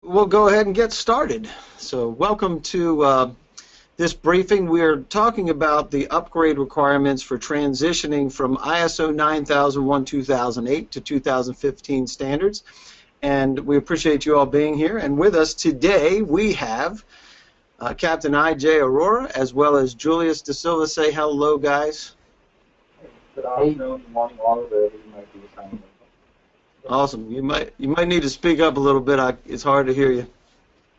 We'll go ahead and get started. So welcome to this briefing. We're talking about the upgrade requirements for transitioning from ISO 9001-2008 to 2015 standards. And we appreciate you all being here. And with us today we have Captain I.J. Aurora as well as Julius De Silva. Say hello, guys. Good afternoon, morning, all wherever you might be signing. Awesome. You might need to speak up a little bit. It's hard to hear you.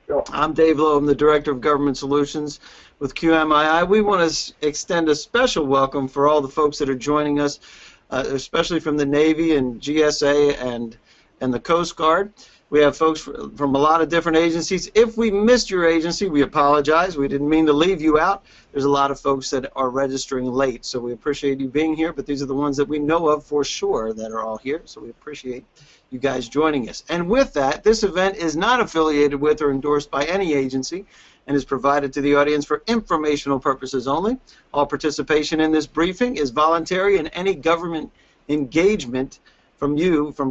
Sure. I'm Dave Lowe. I'm the Director of Government Solutions with QMII. We want to extend a special welcome for all the folks that are joining us, especially from the Navy and GSA and the Coast Guard. We have folks from a lot of different agencies. If we missed your agency, we apologize. We didn't mean to leave you out. There's a lot of folks that are registering late, so we appreciate you being here, but these are the ones that we know of for sure that are all here, so we appreciate you guys joining us. And with that, this event is not affiliated with or endorsed by any agency and is provided to the audience for informational purposes only. All participation in this briefing is voluntary, and any government engagement from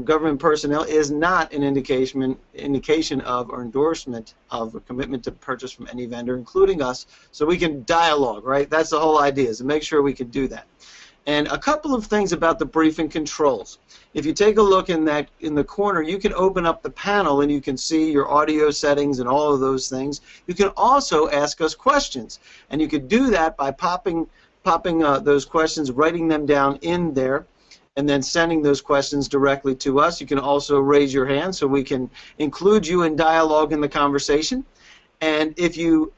government personnel is not an indication of or endorsement of a commitment to purchase from any vendor, including us, so we can dialogue, right? That's the whole idea, is to make sure we can do that. And a couple of things about the briefing controls. If you take a look in the corner, you can open up the panel and you can see your audio settings and all of those things. You can also ask us questions, and you could do that by popping those questions, writing them down in there, and then sending those questions directly to us. You can also raise your hand so we can include you in dialogue in the conversation. And if you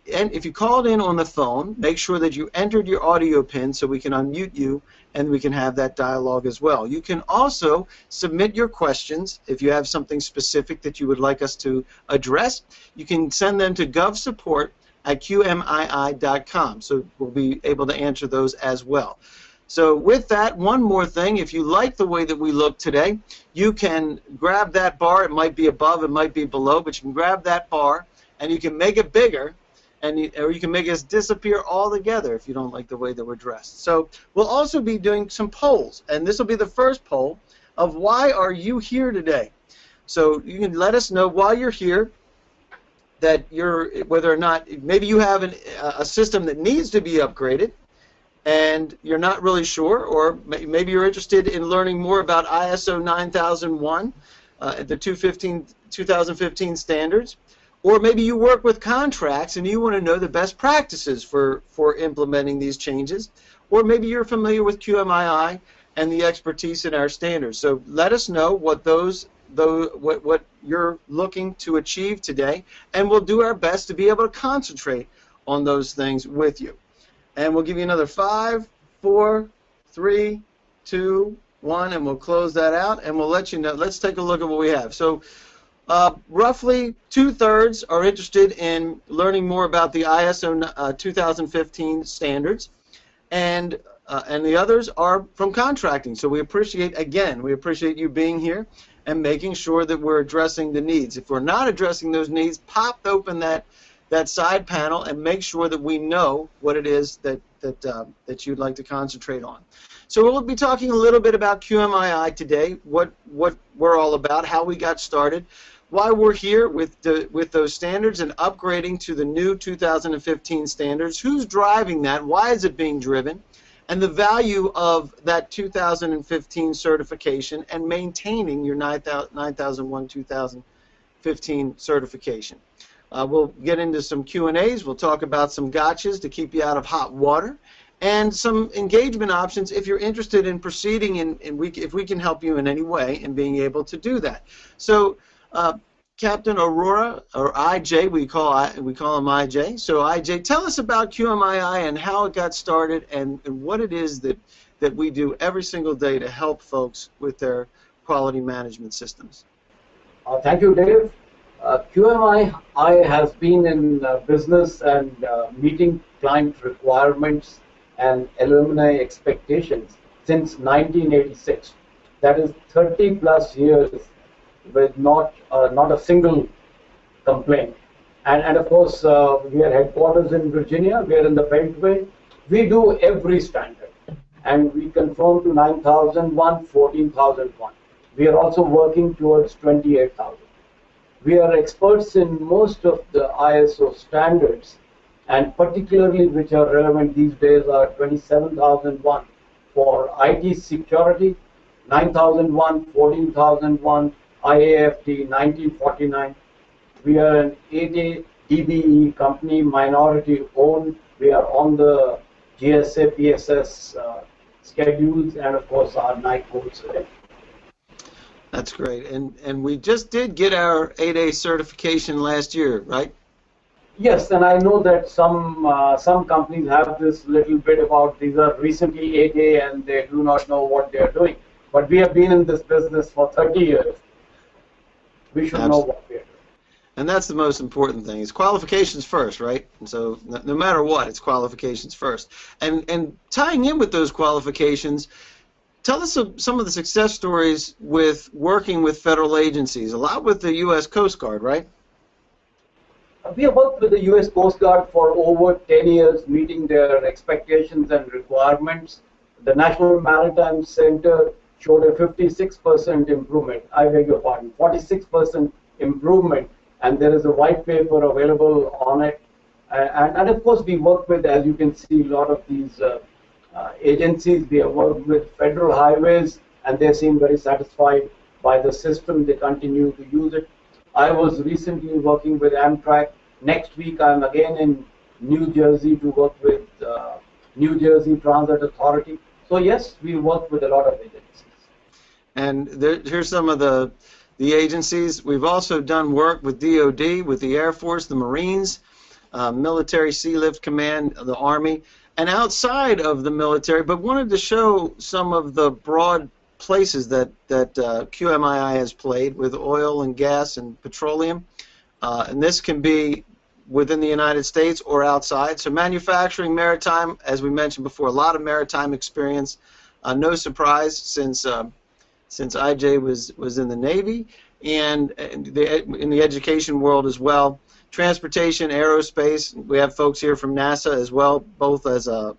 called in on the phone, make sure that you entered your audio pin so we can unmute you and we can have that dialogue as well. You can also submit your questions if you have something specific that you would like us to address. You can send them to govsupport@qmii.com, so we'll be able to answer those as well. So with that, one more thing, if you like the way that we look today, you can grab that bar. It might be above, it might be below, but you can grab that bar and you can make it bigger, or you can make us disappear altogether if you don't like the way that we're dressed. So we'll also be doing some polls, and this will be the first poll of why are you here today. So you can let us know while you're here that whether or not maybe you have a system that needs to be upgraded, and you're not really sure, or maybe you're interested in learning more about ISO 9001, the 2015 standards, or maybe you work with contracts and you want to know the best practices for implementing these changes, or maybe you're familiar with QMII and the expertise in our standards. So let us know what what you're looking to achieve today, and we'll do our best to be able to concentrate on those things with you. And we'll give you another 5, 4, 3, 2, 1, and we'll close that out, and we'll let you know. Let's take a look at what we have. So roughly 2/3 are interested in learning more about the ISO 2015 standards, and the others are from contracting. So we appreciate you being here and making sure that we're addressing the needs. If we're not addressing those needs, pop open that side panel and make sure that we know what it is that you'd like to concentrate on. So we'll be talking a little bit about QMII today, what we're all about, how we got started, why we're here with those standards and upgrading to the new 2015 standards, who's driving that, why is it being driven, and the value of that 2015 certification and maintaining your 9001-2015 certification. We'll get into some Q&As. We'll talk about some gotchas to keep you out of hot water, and some engagement options if you're interested in proceeding, if we can help you in any way in being able to do that. So, Captain Aurora, or I.J., we call him I.J. So, I.J., tell us about QMII and how it got started and what it is that we do every single day to help folks with their quality management systems. Thank you, Dave. QMII has been in business and meeting client requirements and alumni expectations since 1986. That is 30+ years with not a single complaint. And of course, we are headquarters in Virginia. We are in the Beltway. We do every standard, and we conform to 9001, 14001. We are also working towards 28,000. We are experts in most of the ISO standards, and particularly which are relevant these days are 27001 for IT security, 9001, 14001, IAFT 1949. We are an 8A DBE company, minority owned. We are on the GSA PSS schedules, and of course our NIC codes. That's great. And we just did get our 8A certification last year, right? Yes, and I know that some companies have this little bit about these are recently 8A and they do not know what they are doing. But we have been in this business for 30 years. We should know what we are doing. And that's the most important thing. It's qualifications first, right? And so no matter what, it's qualifications first. And tying in with those qualifications, tell us some of the success stories with working with federal agencies, a lot with the U.S. Coast Guard, right? We have worked with the U.S. Coast Guard for over 10 years, meeting their expectations and requirements. The National Maritime Center showed a 56% improvement. I beg your pardon, 46% improvement. And there is a white paper available on it. And of course, we work with, as you can see, a lot of these agencies. We have worked with Federal Highways, and they seem very satisfied by the system. They continue to use it. I was recently working with Amtrak. Next week, I'm again in New Jersey to work with New Jersey Transit Authority. So yes, we work with a lot of agencies. And here's some of the agencies. We've also done work with DOD, with the Air Force, the Marines, Military Sea Lift Command, the Army, and outside of the military, but wanted to show some of the broad places that QMII has played with oil and gas and petroleum. And this can be within the United States or outside. So manufacturing, maritime, as we mentioned before, a lot of maritime experience. No surprise since IJ was in the Navy, and in the education world as well. Transportation, aerospace, we have folks here from NASA as well, both as a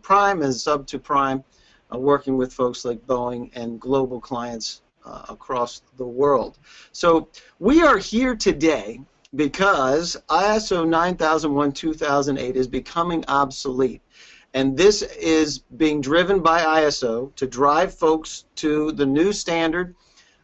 prime and sub to prime, working with folks like Boeing and global clients across the world. So we are here today because ISO 9001-2008 is becoming obsolete. And this is being driven by ISO to drive folks to the new standard.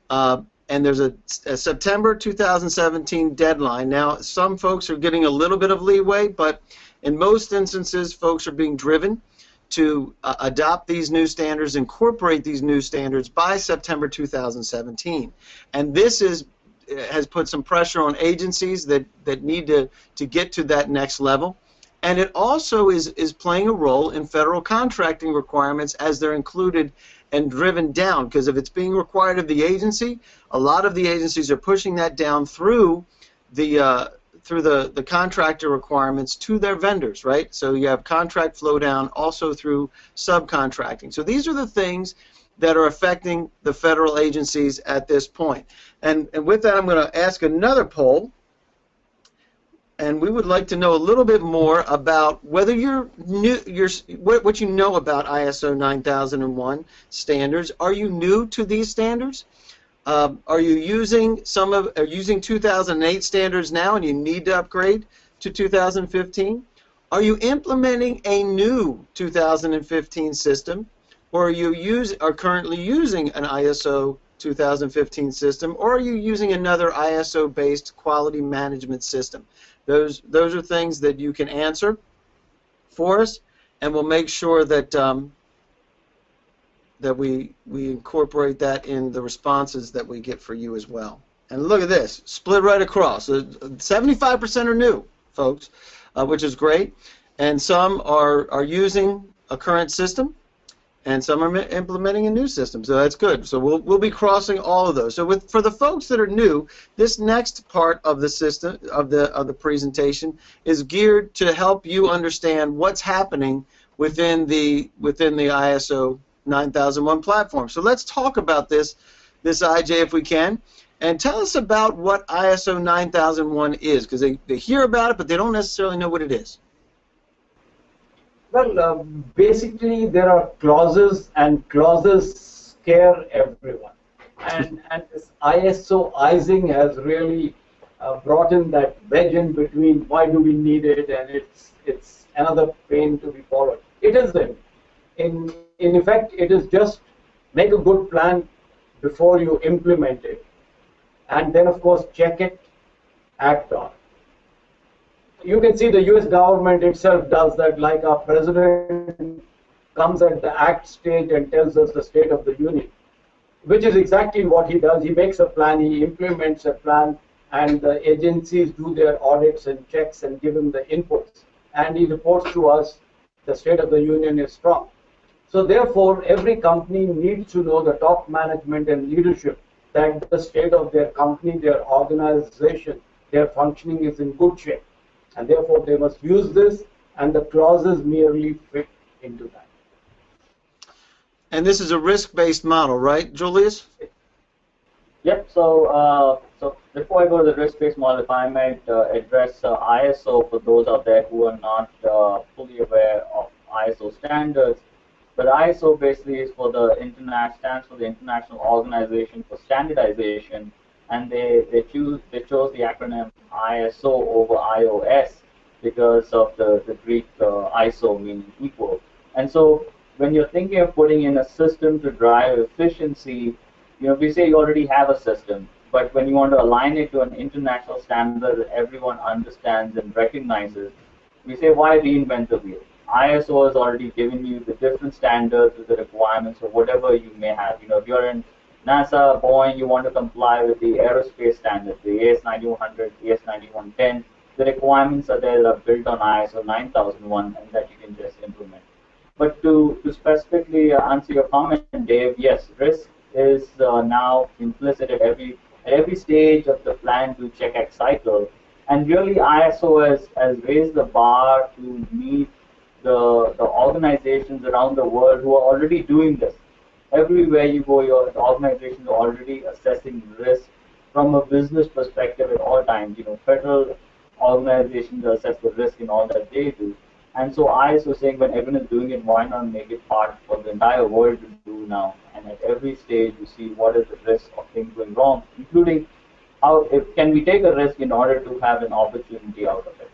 And there's a September 2017 deadline. Now, some folks are getting a little bit of leeway, but in most instances, folks are being driven to adopt these new standards, incorporate these new standards by September 2017. And this has put some pressure on agencies that need to get to that next level. And it also is playing a role in federal contracting requirements as they're included and driven down, because if it's being required of the agency, a lot of the agencies are pushing that down through the contractor requirements to their vendors, right? So you have contract flow down also through subcontracting. So these are the things that are affecting the federal agencies at this point. And with that, I'm going to ask another poll. And we would like to know a little bit more about whether you're new, what you know about ISO 9001 standards. Are you new to these standards? Are you using using 2008 standards now and you need to upgrade to 2015? Are you implementing a new 2015 system, or are you are currently using an ISO 2015 system, or are you using another ISO-based quality management system? Those are things that you can answer for us, and we'll make sure that that we incorporate that in the responses that we get for you as well. And look at this, split right across. 75% are new, folks, which is great, and some are using a current system, and some are implementing a new system, so that's good. So we'll be crossing all of those. So for the folks that are new, this next part of the system of the presentation is geared to help you understand what's happening within the ISO 9001 platform. So let's talk about this IJ if we can, and tell us about what ISO 9001 is, because they hear about it, but they don't necessarily know what it is. Well, basically there are clauses, and clauses scare everyone. And this ISOizing has really brought in that wedge in between. Why do we need it? And it's another pain to be followed. It isn't. In effect, it is just make a good plan before you implement it, and then of course check it, act on. You can see the U.S. government itself does that. Like our president comes at the act stage and tells us the state of the union, which is exactly what he does. He makes a plan, he implements a plan, and the agencies do their audits and checks and give him the inputs. And he reports to us the state of the union is strong. So therefore, every company needs to know, the top management and leadership, that the state of their company, their organization, their functioning is in good shape. And therefore, they must use this, and the clauses merely fit into that. And this is a risk-based model, right, Julius? Yep. So before I go to the risk-based model, if I might address ISO for those out there who are not fully aware of ISO standards. But ISO basically is for stands for the International Organization for Standardization, and they chose the acronym ISO over iOS because of the Greek ISO meaning equal. And so when you're thinking of putting in a system to drive efficiency, we say you already have a system, but when you want to align it to an international standard that everyone understands and recognizes, we say, why reinvent the wheel? ISO has already given you the different standards with the requirements of whatever you may have. If you're in NASA, Boeing, you want to comply with the aerospace standards, the AS9100, AS9110. The requirements are there that are built on ISO 9001 and that you can just implement. But to specifically answer your comment, Dave, yes, risk is now implicit at every stage of the plan to check X cycle. And really, ISO has raised the bar to meet the organizations around the world who are already doing this. Everywhere you go, the organizations are already assessing risk from a business perspective at all times. Federal organizations assess the risk in all that they do. And so ISO is saying, when everyone is doing it, why not make it part for the entire world to do now? And at every stage, you see what is the risk of things going wrong, including can we take a risk in order to have an opportunity out of it.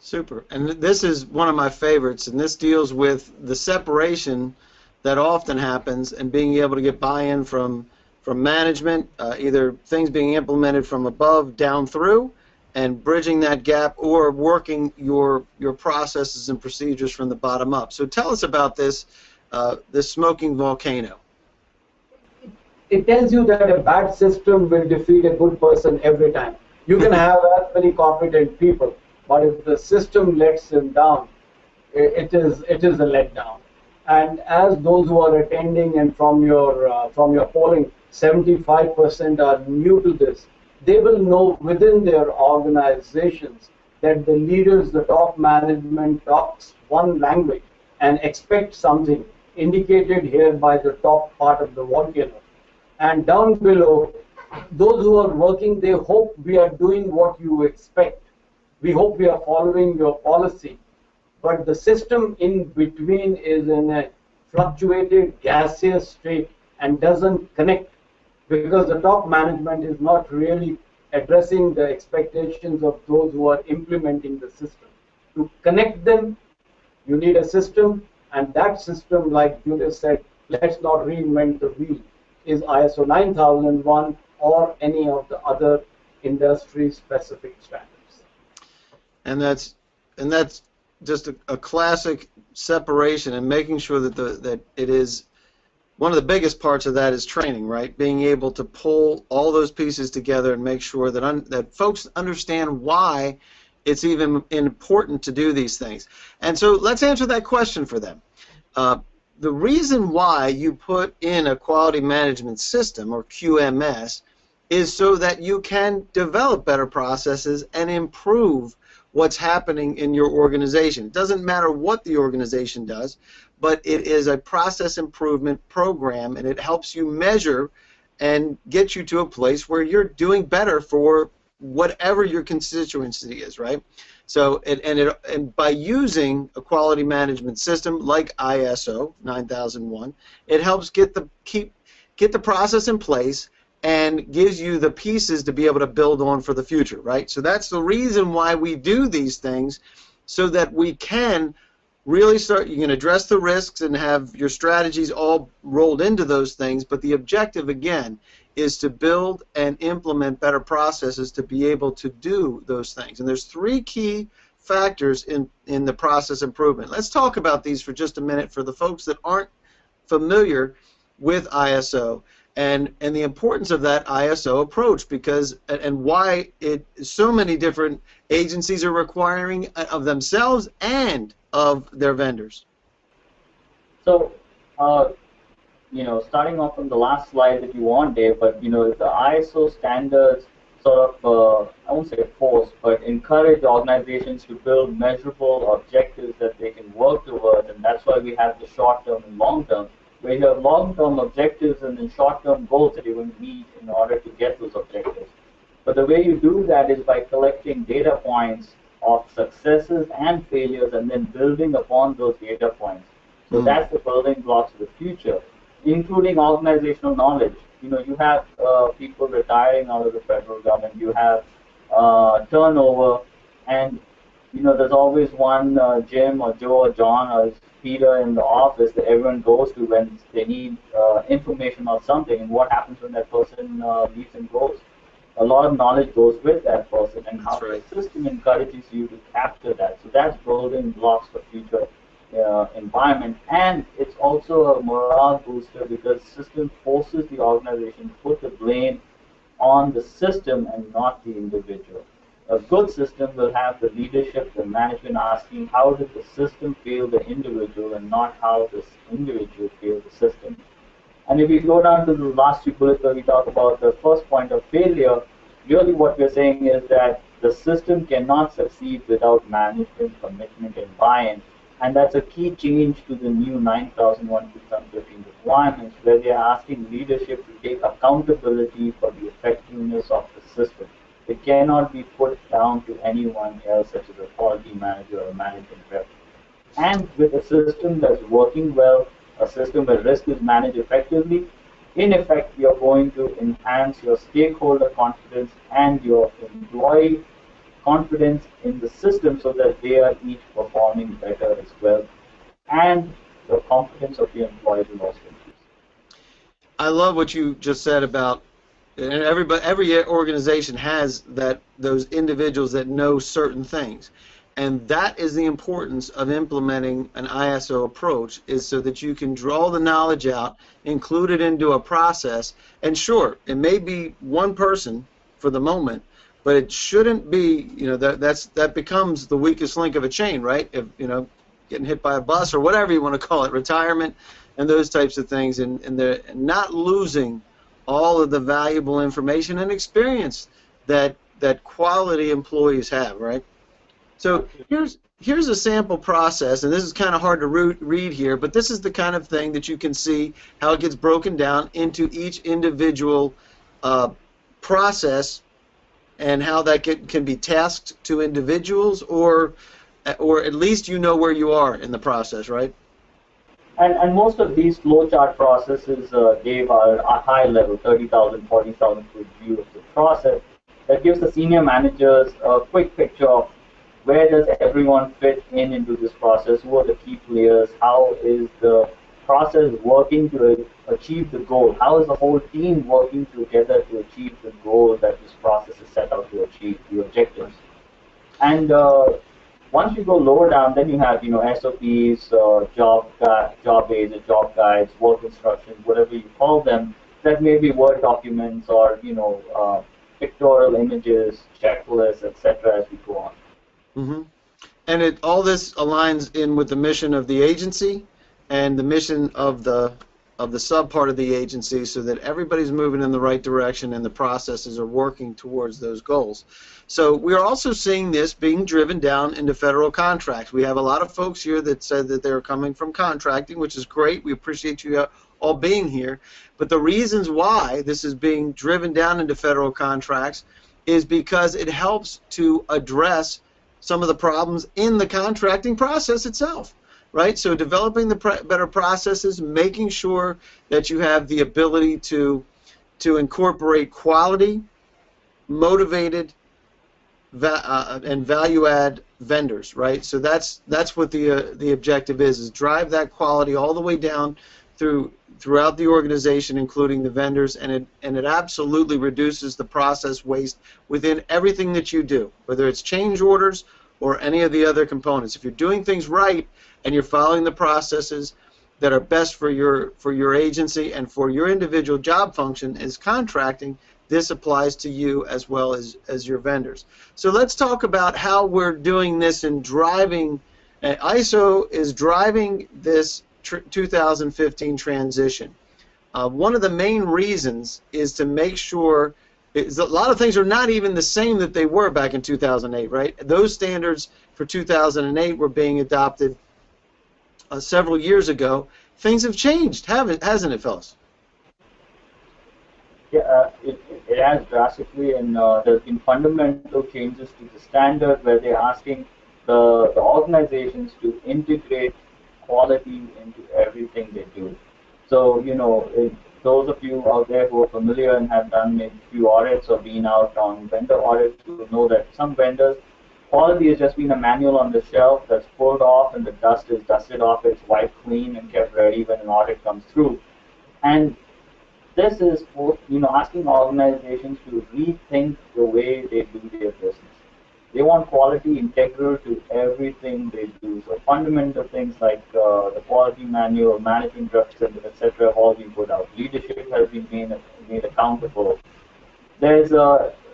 Super. And this is one of my favorites, and this deals with the separation that often happens and being able to get buy-in from management, either things being implemented from above down through, and bridging that gap, or working your processes and procedures from the bottom up. So tell us about this smoking volcano. It tells you that a bad system will defeat a good person every time. You can have as many competent people, but if the system lets them down, it is a letdown. And as those who are attending, and from your polling, 75% are new to this, they will know within their organizations that the leaders, the top management talks one language and expect something indicated here by the top part of the volcano. And down below, those who are working, they hope we are doing what you expect. We hope we are following your policy. But the system in between is in a fluctuated gaseous state and doesn't connect, because the top management is not really addressing the expectations of those who are implementing the system. To connect them, you need a system, and that system, like Julius said, let's not reinvent the wheel, is ISO 9001 or any of the other industry-specific standards. And that's just a classic separation, and making sure that it is one of the biggest parts of that is training, right? Being able to pull all those pieces together and make sure that folks understand why it's even important to do these things. And so let's answer that question for them. The reason why you put in a quality management system, or QMS, is so that you can develop better processes and improve what's happening in your organization. It doesn't matter what the organization does, but it is a process improvement program, and it helps you measure and get you to a place where you're doing better for whatever your constituency is, right? So, and by using a quality management system like ISO 9001, it helps get the process in place and gives you the pieces to be able to build on for the future, right? So that's the reason why we do these things, so that we can really start, you can address the risks and have your strategies all rolled into those things, but the objective, again, is to build and implement better processes to be able to do those things. And there's three key factors in the process improvement. Let's talk about these for just a minute for the folks that aren't familiar with ISO and the importance of that ISO approach, because and why so many different agencies are requiring of themselves and of their vendors. So, starting off from the last slide that you want, Dave, but the ISO standards sort of, I won't say force, but encourage organizations to build measurable objectives that they can work towards, and that's why we have the short-term and long-term, where you have long-term objectives and then short-term goals that you're going to need in order to get those objectives. But the way you do that is by collecting data points of successes and failures and then building upon those data points. So that's the building blocks of the future, including organizational knowledge. You have people retiring out of the federal government, you have turnover, and there's always one Jim or Joe or John or Peter in the office that everyone goes to when they need information on something, and what happens when that person leaves and goes. A lot of knowledge goes with that person, and how the system encourages you to capture that. So that's building blocks for future environment, and it's also a morale booster because the system forces the organization to put the blame on the system and not the individual. A good system will have the leadership, the management asking how did the system fail the individual and not how this individual failed the system. And if we go down to the last two bullets where we talk about the first point of failure, really what we're saying is that the system cannot succeed without management, commitment, and buy-in. And that's a key change to the new 9001-2015 requirements, where they're asking leadership to take accountability for the effectiveness of the system. It cannot be put down to anyone else, such as a quality manager or a management rep. And with a system that's working well, a system where risk is managed effectively, in effect, you're going to enhance your stakeholder confidence and your employee confidence in the system so that they are each performing better as well. And the confidence of the employees will also increase. I love what you just said about, and every organization has those individuals that know certain things. And that is the importance of implementing an ISO approach, is so that you can draw the knowledge out, include it into a process, and sure, it may be one person for the moment, but it shouldn't be, that becomes the weakest link of a chain, right? If, getting hit by a bus or whatever you want to call it, retirement and those types of things, and they're not losing all of the valuable information and experience that quality employees have, right? So here's a sample process, and this is kind of hard to read here, but this is the kind of thing that you can see how it gets broken down into each individual process, and how that can be tasked to individuals, or at least where you are in the process, right? And most of these flowchart processes, Dave, are a high level, 30,000, 40,000 foot view of the process that gives the senior managers a quick picture of where does everyone fit into this process, who are the key players, how is the process working to achieve the goal, how is the whole team working together to achieve the goal that this process is set out to achieve, the objectives. And once you go lower down, then you have SOPs, job aids, job guides, work instructions, whatever you call them. That may be Word documents or pictorial images, checklists, etc. as we go on. Mm-hmm. And all this aligns in with the mission of the agency and the mission of the sub part of the agency, so that everybody's moving in the right direction and the processes are working towards those goals. So we're also seeing this being driven down into federal contracts. We have a lot of folks here that said that they're coming from contracting, which is great. We appreciate you all being here. But the reasons why this is being driven down into federal contracts is because it helps to address some of the problems in the contracting process itself, right? So developing the better processes, making sure that you have the ability to to incorporate quality, motivated, and value-add vendors, right? So that's what the objective is drive that quality all the way down throughout the organization, including the vendors, and it absolutely reduces the process waste within everything that you do, whether it's change orders or any of the other components. If you're doing things right and you're following the processes that are best for your agency and for your individual job function is contracting, this applies to you as well as your vendors. So let's talk about how we're doing this in driving. ISO is driving this 2015 transition. One of the main reasons is to make sure a lot of things are not even the same that they were back in 2008, right? Those standards for 2008 were being adopted several years ago. Things have changed, hasn't it, fellas? Yeah, it has drastically, and there's been fundamental changes to the standard where they're asking the organizations to integrate quality into everything they do. So, those of you out there who are familiar and have done maybe a few audits or been out on vendor audits will know that some vendors, quality has just been a manual on the shelf that's pulled off and the dust is dusted off, it's wiped clean and kept ready when an audit comes through. And this is asking organizations to rethink the way they do their business. They want quality integral to everything they do. So fundamental things like the quality manual, management representative, etc., have all been put out. Leadership has been made accountable. There's,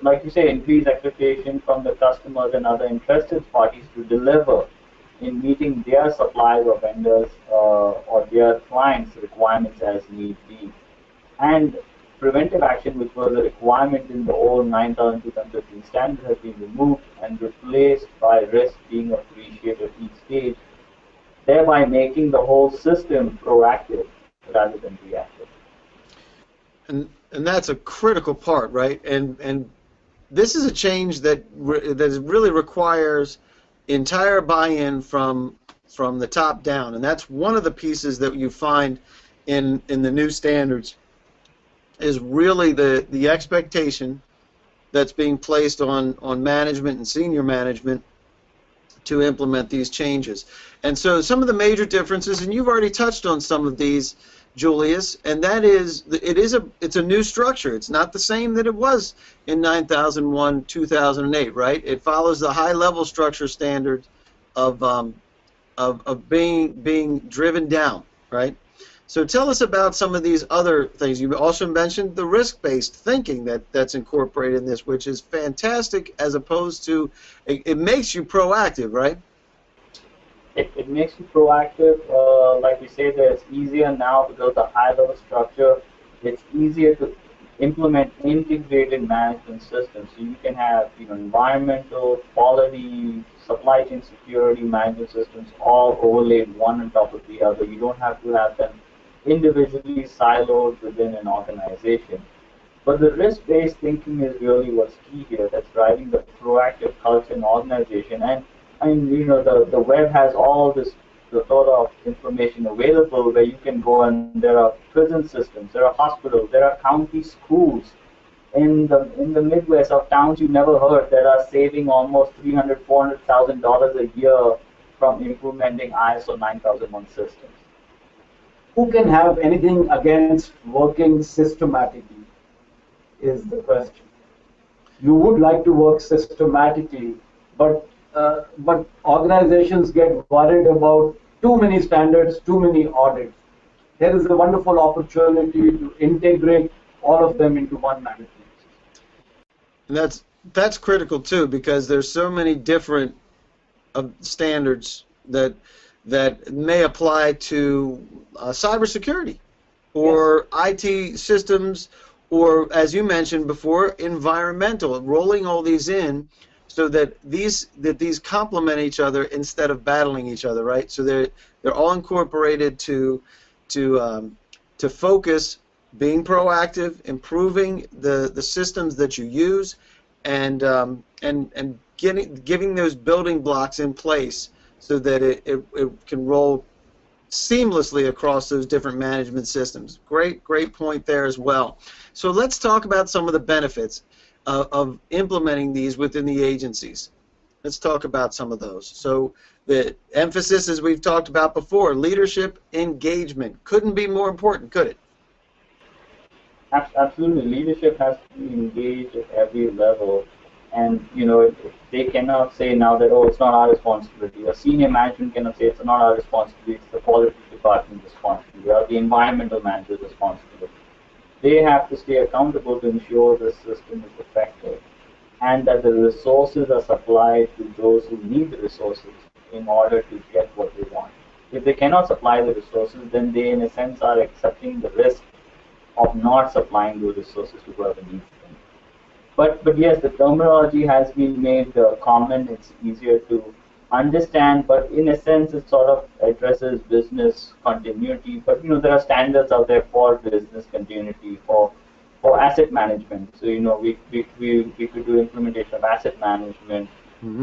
like you say, increased expectation from the customers and other interested parties to deliver in meeting their suppliers or vendors or their clients' requirements as need be. And preventive action, which was a requirement in the old 9000-2015 standard, has been removed and replaced by risk being appreciated at each stage, thereby making the whole system proactive rather than reactive. And that's a critical part, right? And this is a change that really requires entire buy-in from the top down, and that's one of the pieces that you find in the new standards. Is really the expectation that's being placed on management and senior management to implement these changes. And so some of the major differences, and you've already touched on some of these, Julius, and that is it's a new structure. It's not the same that it was in 9001, 2008, right? It follows the high-level structure standard of being driven down, right? So tell us about some of these other things. You also mentioned the risk-based thinking that's incorporated in this, which is fantastic as opposed to, it makes you proactive, right? It makes you proactive. Like we say, that it's easier now because of the high-level structure. It's easier to implement integrated management systems. So you can have environmental, quality, supply chain security management systems all overlaid one on top of the other. You don't have to have them individually siloed within an organization. But the risk-based thinking is really what's key here. That's driving the proactive culture in organization. And I mean, the web has all this sort of information available where you can go and there are prison systems, there are hospitals, there are county schools in the Midwest of towns you never heard that are saving almost $300,000-$400,000 a year from implementing ISO 9001 systems. Who can have anything against working systematically is the question. You would like to work systematically, but organizations get worried about too many standards, too many audits. There is a wonderful opportunity to integrate all of them into one management system. And that's critical too, because there's so many different standards that may apply to cybersecurity or yes. IT systems, or as you mentioned before, environmental. Rolling all these in so that these complement each other instead of battling each other, right? So they're all incorporated to focus being proactive, improving the systems that you use, and giving those building blocks in place so that it can roll seamlessly across those different management systems. Great point there as well. So let's talk about some of the benefits of implementing these within the agencies. Let's talk about some of those. So the emphasis, as we've talked about before, leadership engagement. Couldn't be more important, could it? Absolutely. Leadership has to be engaged at every level. And, they cannot say now that, oh, it's not our responsibility. A senior management cannot say it's not our responsibility, it's the quality department's responsibility, or the environmental manager's responsibility. They have to stay accountable to ensure the system is effective and that the resources are supplied to those who need the resources in order to get what they want. If they cannot supply the resources, then they, in a sense, are accepting the risk of not supplying those resources to whoever needs them. But yes, the terminology has been made common. It's easier to understand, but in a sense, it sort of addresses business continuity. But there are standards out there for business continuity, for asset management. So we could do implementation of asset management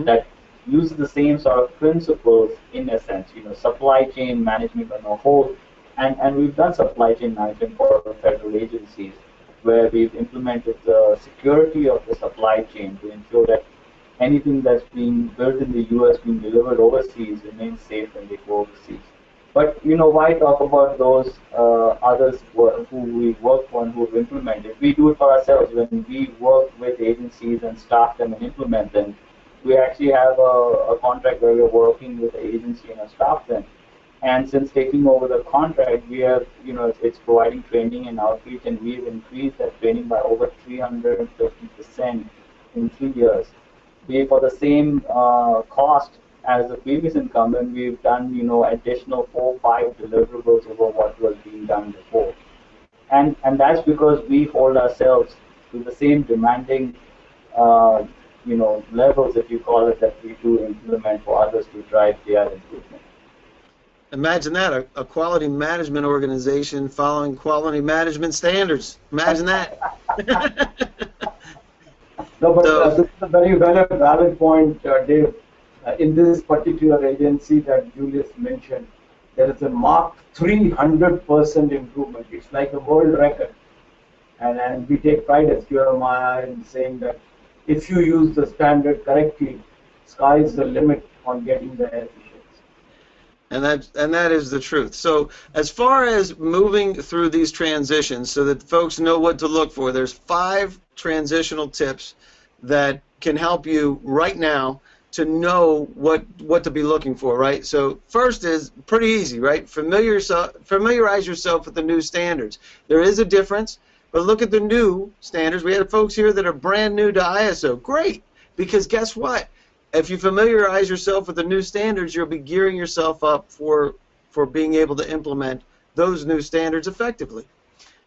that uses the same sort of principles in a sense. Supply chain management on a whole, and we've done supply chain management for federal agencies, where we've implemented the security of the supply chain to ensure that anything that's being built in the U.S. being delivered overseas remains safe when they go overseas. But why talk about those others who we work for and who have implemented? We do it for ourselves. When we work with agencies and staff them and implement them, we actually have a contract where we're working with the agency and staff them. And since taking over the contract, we have, it's providing training and outreach, and we've increased that training by over 350% in 3 years. For the same cost as the previous incumbent, we've done, additional 4 or 5 deliverables over what was being done before. And that's because we hold ourselves to the same demanding, levels, if you call it, that we do implement for others to drive their improvement. Imagine that, a quality management organization following quality management standards. Imagine that. No, but this is a very valid point, Dave. In this particular agency that Julius mentioned, there is a marked 300% improvement. It's like a world record. And we take pride as QMII in saying that if you use the standard correctly, sky's the limit on getting the efficiency. And that is the truth. So as far as moving through these transitions so that folks know what to look for, there's 5 transitional tips that can help you right now to know what to be looking for, right? So first is pretty easy, right? Familiarize yourself with the new standards. There is a difference, but look at the new standards. We had folks here that are brand new to ISO. Great, because guess what? If you familiarize yourself with the new standards, you'll be gearing yourself up for being able to implement those new standards effectively.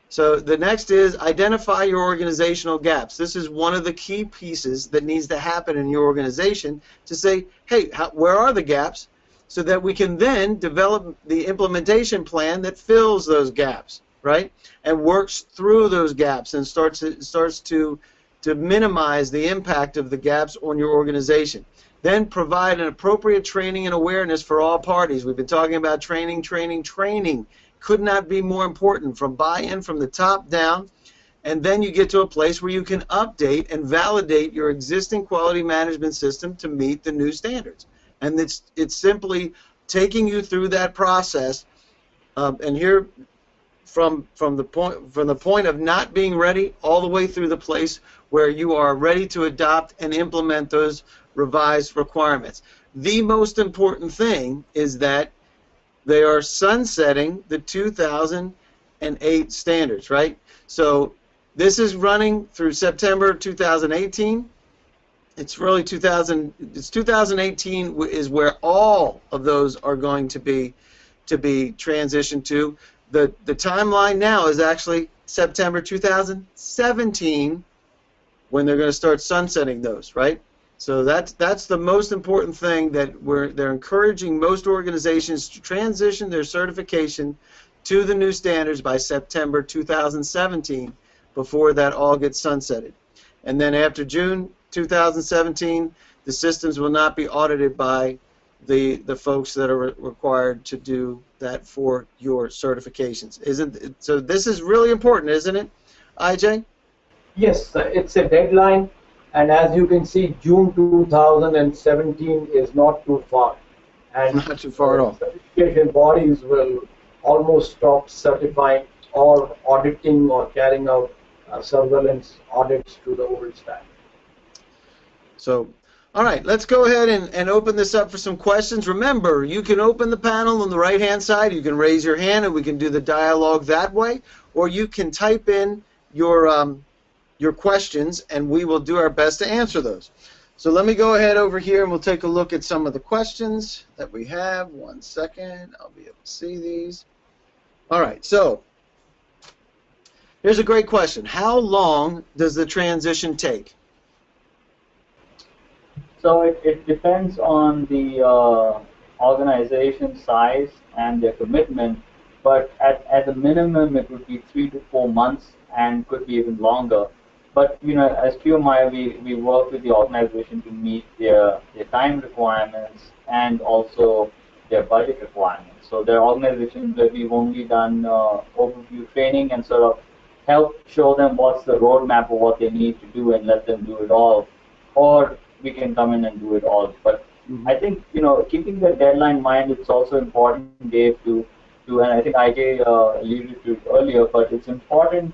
So the next is identify your organizational gaps. This is one of the key pieces that needs to happen in your organization to say, hey, where are the gaps? So that we can then develop the implementation plan that fills those gaps, right? And works through those gaps and starts to minimize the impact of the gaps on your organization. Then provide an appropriate training and awareness for all parties. We've been talking about training. Could not be more important, from buy-in from the top down, and then you get to a place where you can update and validate your existing quality management system to meet the new standards. And it's simply taking you through that process, and here from the point of not being ready all the way through the place where you are ready to adopt and implement those revised requirements. The most important thing is that they are sunsetting the 2008 standards, right? So this is running through September 2018. It's really 2018 is where all of those are going to be transitioned to. The timeline now is actually September 2017 when they're going to start sunsetting those, right? So that's the most important thing, that they're encouraging most organizations to transition their certification to the new standards by September 2017 before that all gets sunsetted. And then after June 2017, the systems will not be audited by the folks that are required to do that for your certifications. So this is really important, isn't it, IJ? Yes, it's a deadline, and as you can see, June 2017 is not too far. And Not too far at all. certification bodies will almost stop certifying or auditing or carrying out surveillance audits to the old standard. So, all right, let's go ahead and open this up for some questions. Remember, you can open the panel on the right-hand side. You can raise your hand, and we can do the dialogue that way, or you can type in your questions, and we will do our best to answer those. So let me go ahead over here, and we'll take a look at some of the questions that we have. 1 second. I'll be able to see these. All right, so here's a great question. How long does the transition take? So it depends on the organization size and their commitment, but at the minimum it would be 3 to 4 months and could be even longer. But as QMII, we work with the organization to meet their time requirements and also their budget requirements. So there are organizations where we've only done overview training and sort of help show them what's the roadmap of what they need to do and let them do it all, or we can come in and do it all. But I think keeping the deadline in mind, it's also important, Dave, to and I think IJ alluded to it earlier, but it's important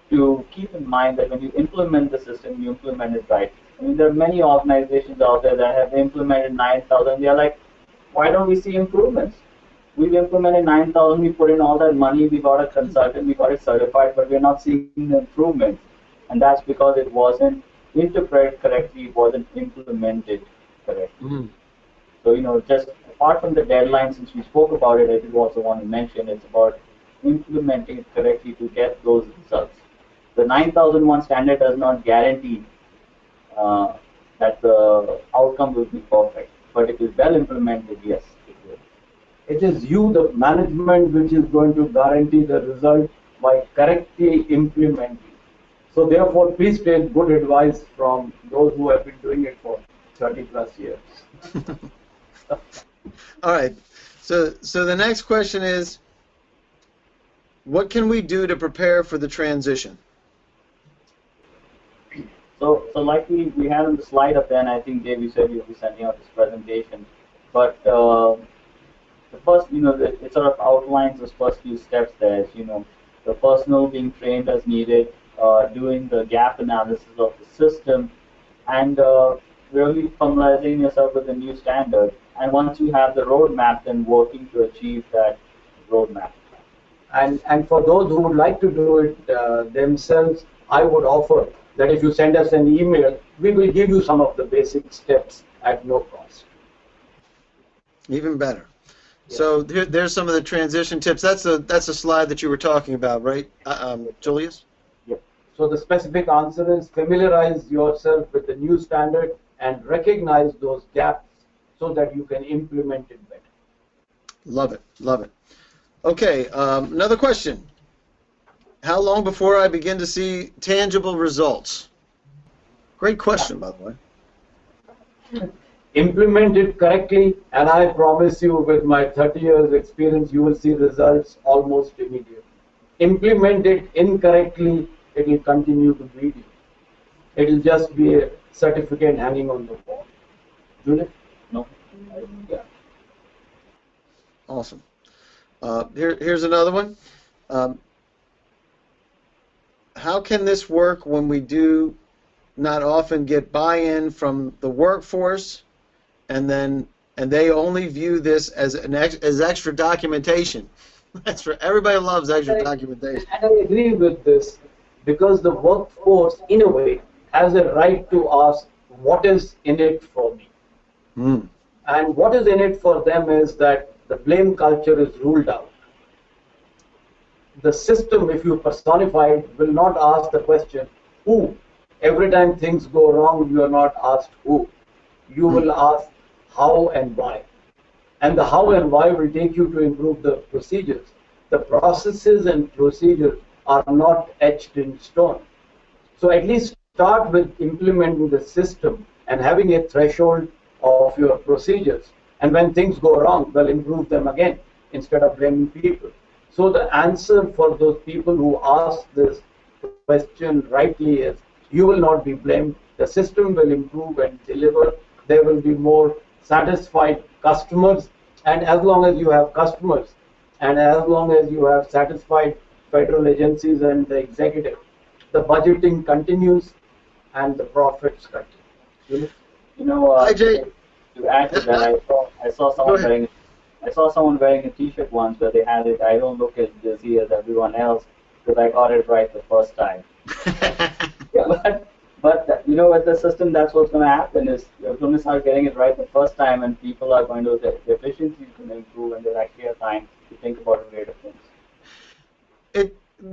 to keep in mind that when you implement the system, you implement it right. I mean, there are many organizations out there that have implemented 9,000. They're like, why don't we see improvements? We've implemented 9,000, we put in all that money, we got a consultant, we got it certified, but we're not seeing the improvements. And that's because it wasn't interpreted correctly, it wasn't implemented correctly. So, just apart from the deadline, since we spoke about it, I do also want to mention it's about implementing it correctly to get those results. The 9001 standard does not guarantee that the outcome will be perfect, but if it's well implemented, yes, it will. It is you, the management, which is going to guarantee the result by correctly implementing. So therefore, please take good advice from those who have been doing it for 30 plus years. All right. So the next question is, what can we do to prepare for the transition? So like we had on the slide up there, and I think Dave, you said you'll be sending out this presentation. But the first, it sort of outlines those first few steps there. The personnel being trained as needed, doing the gap analysis of the system, and really familiarizing yourself with the new standard. And once you have the roadmap, then working to achieve that roadmap. And for those who would like to do it themselves, I would offer that if you send us an email, we will give you some of the basic steps at no cost. Even better. Yeah. So there's some of the transition tips. That's a slide that you were talking about, right, Julius? Yep. So the specific answer is familiarize yourself with the new standard and recognize those gaps so that you can implement it better. Love it. Love it. Okay, another question. How long before I begin to see tangible results? Great question, by the way. Implement it correctly, and I promise you, with my 30 years experience, you will see results almost immediately. Implement it incorrectly, it will continue to bleed you. It will just be a certificate hanging on the wall. Judith? No. Yeah. Awesome. Here's another one. How can this work when we do not often get buy-in from the workforce, and they only view this as as extra documentation? That's for everybody loves extra documentation. And I agree with this, because the workforce, in a way, has a right to ask, what is in it for me? And what is in it for them is that the blame culture is ruled out. The system, if you personify it, will not ask the question, who? Every time things go wrong, you are not asked who. You will ask how and why. And the how and why will take you to improve the procedures. The processes and procedures are not etched in stone. So at least start with implementing the system and having a threshold of your procedures. And when things go wrong, they'll improve them again instead of blaming people. So the answer for those people who ask this question rightly is, you will not be blamed. The system will improve and deliver. There will be more satisfied customers. And as long as you have customers, and as long as you have satisfied federal agencies and the executive, the budgeting continues and the profits continue. You know, IJ, to add to that, I saw someone wearing a T-shirt once where they had it. I don't look as busy as everyone else because I got it right the first time. Yeah, but you know, with the system, that's what's going to happen is you're going to start getting it right the first time, and people are going to the efficiency is going to improve, and they'll actually have time to think about a rate of things.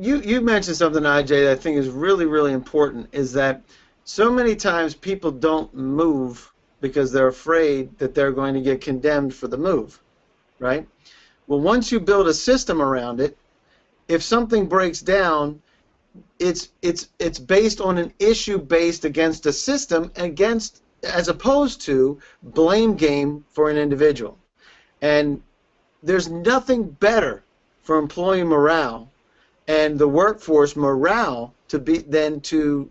You mentioned something, IJ, that I think is really, really important, is that so many times people don't move because they're afraid that they're going to get condemned for the move, right? Well, once you build a system around it, if something breaks down, it's based on an issue based against a system, as opposed to blame game for an individual. And there's nothing better for employee morale and the workforce morale than to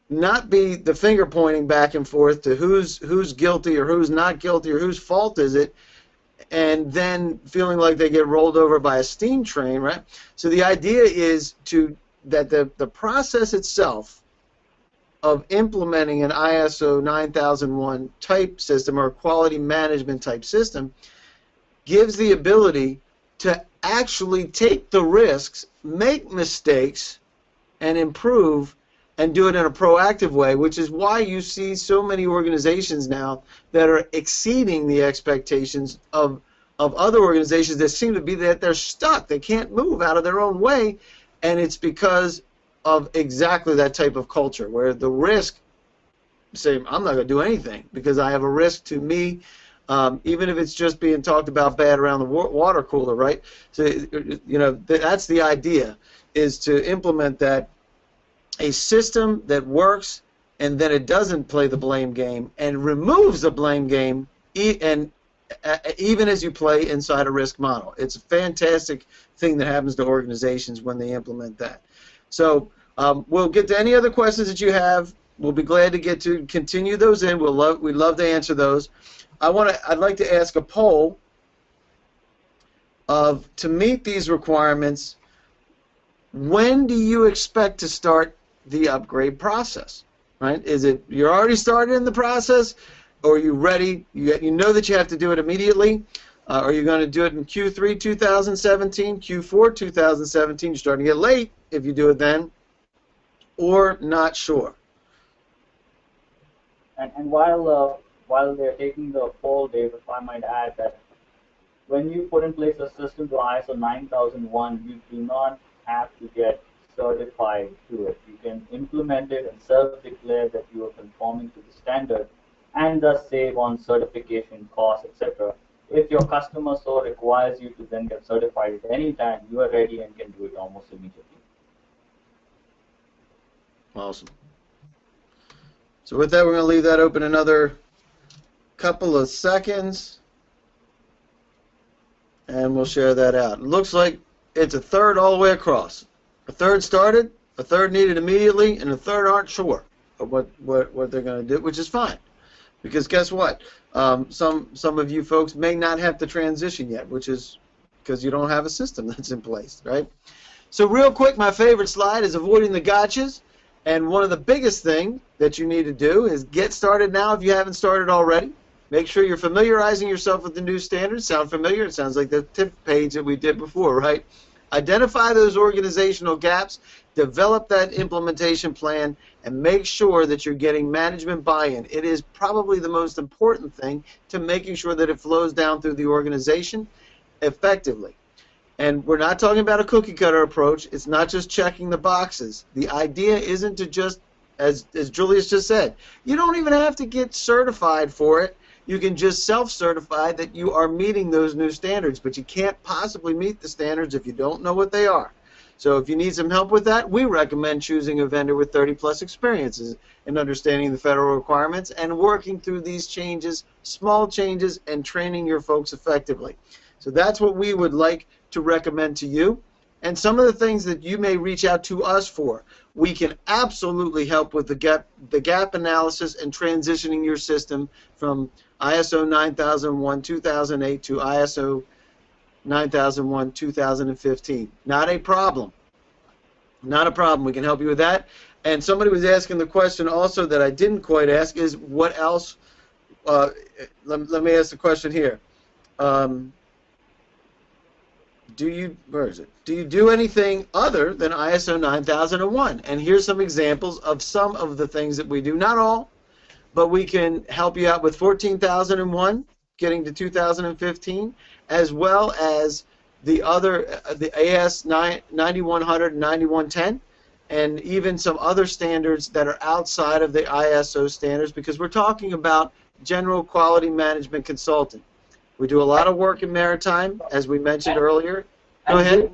not be the finger pointing back and forth to who's guilty or who's not guilty or whose fault is it, and then feeling like they get rolled over by a steam train, right? So the idea is that the process itself of implementing an ISO 9001 type system or a quality management type system gives the ability to actually take the risks, make mistakes, and improve, and do it in a proactive way, which is why you see so many organizations now that are exceeding the expectations of other organizations that seem to be that they're stuck. They can't move out of their own way, and it's because of exactly that type of culture where the risk, say, I'm not going to do anything because I have a risk to me, even if it's just being talked about bad around the water cooler, right? So, you know, that's the idea, is to implement that, a system that works, and then it doesn't play the blame game and removes the blame game, and even as you play inside a risk model. It's a fantastic thing that happens to organizations when they implement that. So we'll get to any other questions that you have. We'll be glad to continue those in. We'd love to answer those. I'd like to ask a poll to meet these requirements. When do you expect to start the upgrade process? Right? Is it you're already started in the process, or are you ready? You know that you have to do it immediately. Are you going to do it in Q3 2017, Q4 2017? You're starting to get late if you do it then, or not sure. And while they're taking the poll, Dave, if I might add that when you put in place a system to ISO 9001, you do not have to get certified to it. You can implement it and self-declare that you are conforming to the standard and thus save on certification costs, etc. If your customer so requires you to then get certified at any time, you are ready and can do it almost immediately. Awesome. So with that, we're going to leave that open another couple of seconds, and we'll share that out. It looks like it's a third all the way across. A third started, a third needed immediately, and a third aren't sure of what they're going to do, which is fine. Because guess what? Some of you folks may not have to transition yet, which is because you don't have a system that's in place, right? So real quick, my favorite slide is avoiding the gotchas. And one of the biggest things that you need to do is get started now if you haven't started already. Make sure you're familiarizing yourself with the new standards. Sound familiar? It sounds like the tip page that we did before, right? Identify those organizational gaps, develop that implementation plan, and make sure that you're getting management buy-in. It is probably the most important thing to making sure that it flows down through the organization effectively. And we're not talking about a cookie-cutter approach. It's not just checking the boxes. The idea isn't to just, as Julius just said, you don't even have to get certified for it. You can just self-certify that you are meeting those new standards, but you can't possibly meet the standards if you don't know what they are. So if you need some help with that, we recommend choosing a vendor with 30+ experiences in understanding the federal requirements and working through these changes, small changes, and training your folks effectively. So that's what we would like to recommend to you. And some of the things that you may reach out to us for, we can absolutely help with the gap analysis and transitioning your system from ISO 9001-2008 to ISO 9001-2015. Not a problem. Not a problem. We can help you with that. And somebody was asking the question also that I didn't quite ask is what else? Let me ask the question here. Where is it? Do you do anything other than ISO 9001? And here's some examples of some of the things that we do. Not all, but we can help you out with 14001, getting to 2015, as well as the other, the AS 9100 and 9110, and even some other standards that are outside of the ISO standards, because we're talking about general quality management consulting. We do a lot of work in maritime, as we mentioned earlier. Go ahead.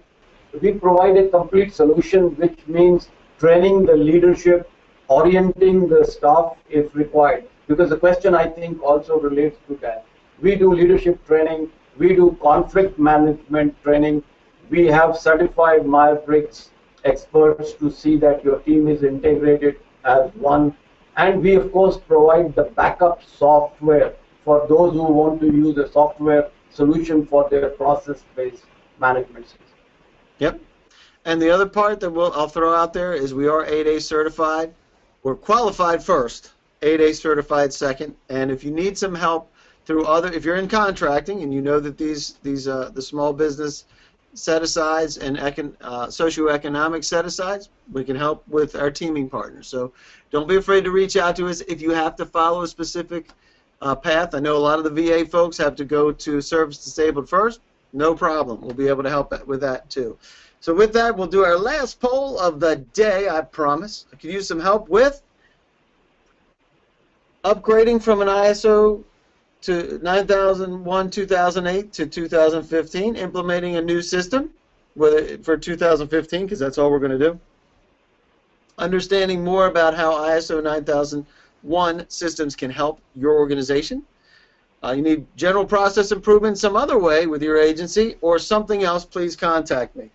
We provide a complete solution, which means training the leadership, orienting the staff if required. Because the question, I think, also relates to that. We do leadership training. We do conflict management training. We have certified Myers-Briggs experts to see that your team is integrated as one. And we, of course, provide the backup software for those who want to use a software solution for their process-based management system. Yep. And the other part that I'll throw out there is we are 8A certified. We're qualified first, 8A certified second. And if you need some help through if you're in contracting and you know that the small business set-asides and socioeconomic set-asides, we can help with our teaming partners. So don't be afraid to reach out to us if you have to follow a specific path. I know a lot of the VA folks have to go to service disabled first. No problem. We'll be able to help with that too. So with that, we'll do our last poll of the day, I promise. I could use some help with upgrading from an ISO to 9001-2008 to 2015, implementing a new system for 2015, because that's all we're going to do. Understanding more about how ISO 9001 systems can help your organization. You need general process improvement some other way with your agency or something else, please contact me.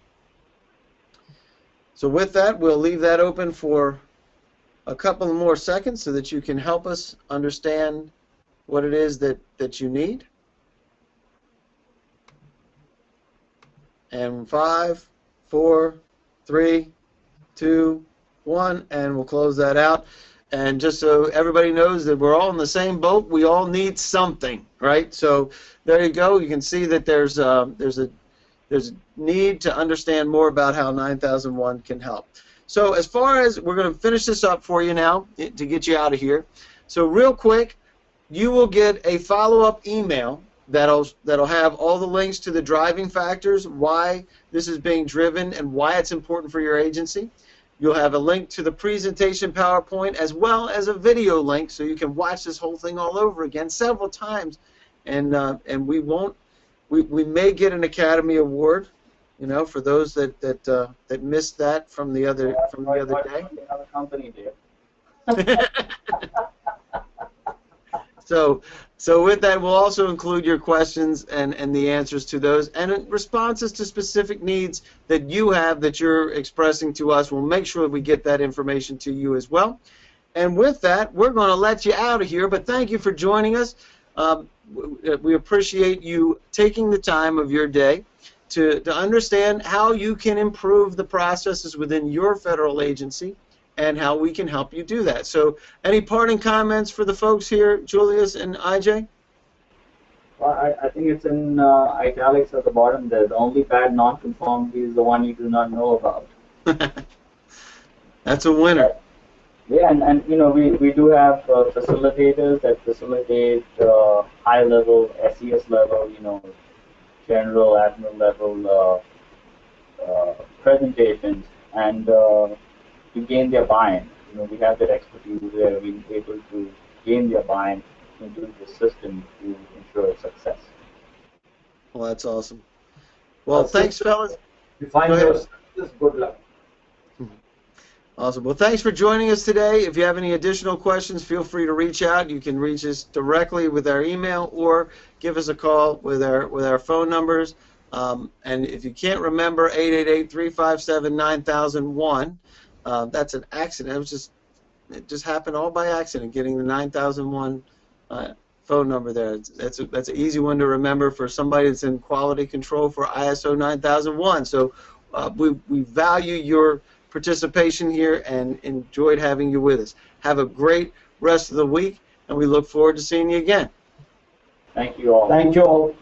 So with that, we'll leave that open for a couple more seconds so that you can help us understand what it is that you need. And 5, 4, 3, 2, 1, and we'll close that out. And just so everybody knows that we're all in the same boat, we all need something, right? So there you go. You can see that there's a need to understand more about how 9001 can help. So as far as we're going to finish this up for you now to get you out of here. So real quick, you will get a follow-up email that'll have all the links to the driving factors, why this is being driven, and why it's important for your agency. You'll have a link to the presentation PowerPoint as well as a video link, so you can watch this whole thing all over again several times. And we may get an Academy Award, you know, for those that missed that from the other day. They have a company there. So with that, we'll also include your questions and the answers to those and responses to specific needs that you have that you're expressing to us. We'll make sure we get that information to you as well. And with that, we're going to let you out of here, but thank you for joining us. We appreciate you taking the time of your day to understand how you can improve the processes within your federal agency and how we can help you do that. So any parting comments for the folks here, Julius and IJ? Well, I think it's in italics at the bottom there. The only bad non-conformity is the one you do not know about. That's a winner. Yeah, and you know, we do have facilitators that facilitate high-level, SES level, you know, general, admiral level presentations, and to gain their buy-in. You know, we have that expertise where we're able to gain their buy-in into the system to ensure success. Well, that's awesome. Well, thanks, fellas. You find Just good luck. Awesome. Well, thanks for joining us today. If you have any additional questions, feel free to reach out. You can reach us directly with our email or give us a call with our phone numbers. And if you can't remember, 888-357-9001. That's an accident. It just happened all by accident, getting the 9001 phone number there. That's an easy one to remember for somebody that's in quality control for ISO 9001. So we value your participation here and enjoyed having you with us. Have a great rest of the week, and we look forward to seeing you again. Thank you all. Thank you all.